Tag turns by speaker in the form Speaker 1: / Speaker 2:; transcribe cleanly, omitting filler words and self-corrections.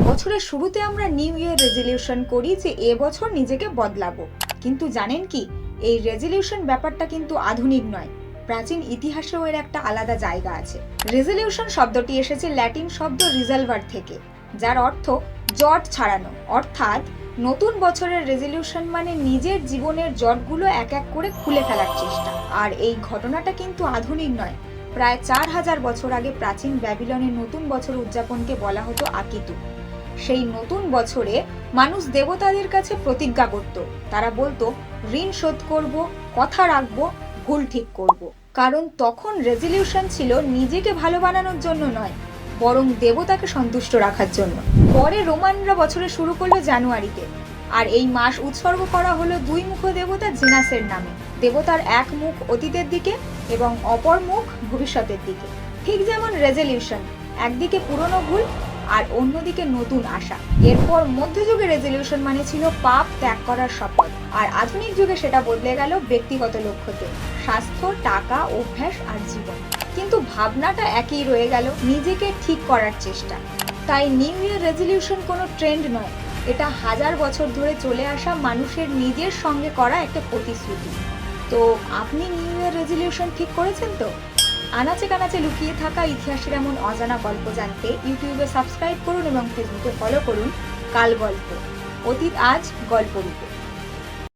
Speaker 1: বছরের শুরুতে আমরা নিউ ইয়ার রেজলিউশন করি যে এবছর নিজেকে বদলাবো, কিন্তু জানেন কি এই রেজলিউশন ব্যাপারটা কিন্তু আধুনিক নয়। প্রাচীন ইতিহাসেও এর একটা আলাদা জায়গা আছে। রেজলিউশন শব্দটি এসেছে ল্যাটিন শব্দ রিজলভার থেকে, যার অর্থ জট ছাড়ানো। অর্থাৎ নতুন বছরের রেজলিউশন মানে নিজের জীবনের জটগুলো এক এক করে খুলে ফেলার চেষ্টা। আর এই ঘটনাটা কিন্তু আধুনিক নয়। প্রায় 4000 বছর আগে প্রাচীন ব্যাবিলনের নতুন বছর উদযাপনকে বলা হতো আকিতু। সেই নতুন বছরে মানুষ দেবতাদের কাছে প্রতিজ্ঞা করত। তারা বলতো ঋণ শোধ করব, কথা রাখবো, ভুল ঠিক করব। কারণ তখন রেজলিউশন ছিল নিজেকে ভালো বানানোর জন্য নয়, বরং দেবতাকে সন্তুষ্ট রাখার জন্য। পরে রোমানরা বছরে শুরু করলো জানুয়ারিতে, আর এই মাস উৎসর্গ করা হলো দুই মুখ দেবতা জিনাসের নামে। দেবতার এক মুখ অতীতের দিকে এবং অপর মুখ ভবিষ্যতের দিকে। ঠিক যেমন রেজলিউশন, একদিকে পুরনো ভুল আর অন্যদিকে নতুন আশা। এরপর মধ্যযুগে রেজলিউশন মানে ছিল পাপ ত্যাগ করার শপথ, আর আধুনিক যুগে সেটা বদলে গেল ব্যক্তিগত লক্ষ্যতে, স্বাস্থ্য, টাকা, অভ্যাস আর জীবন। কিন্তু ভাবনাটা একই রয়ে গেল, নিজেকে ঠিক করার চেষ্টা। তাই নিউ ইয়ার রেজলিউশন কোনো ট্রেন্ড নয়, এটা 1000 বছর ধরে চলে আসা মানুষের নিজের সঙ্গে করা একটা প্রতিশ্রুতি। তো আপনি নিউ ইয়ার রেজলিউশন ঠিক করেছেন তো? আনাচে কানাচে লুকিয়ে থাকা ইতিহাসের এমন অজানা গল্প জানতে ইউটিউবে সাবস্ক্রাইব করুন এবং ফেসবুকে ফলো করুন কাল গল্প, অতীত আজ গল্প রূপে।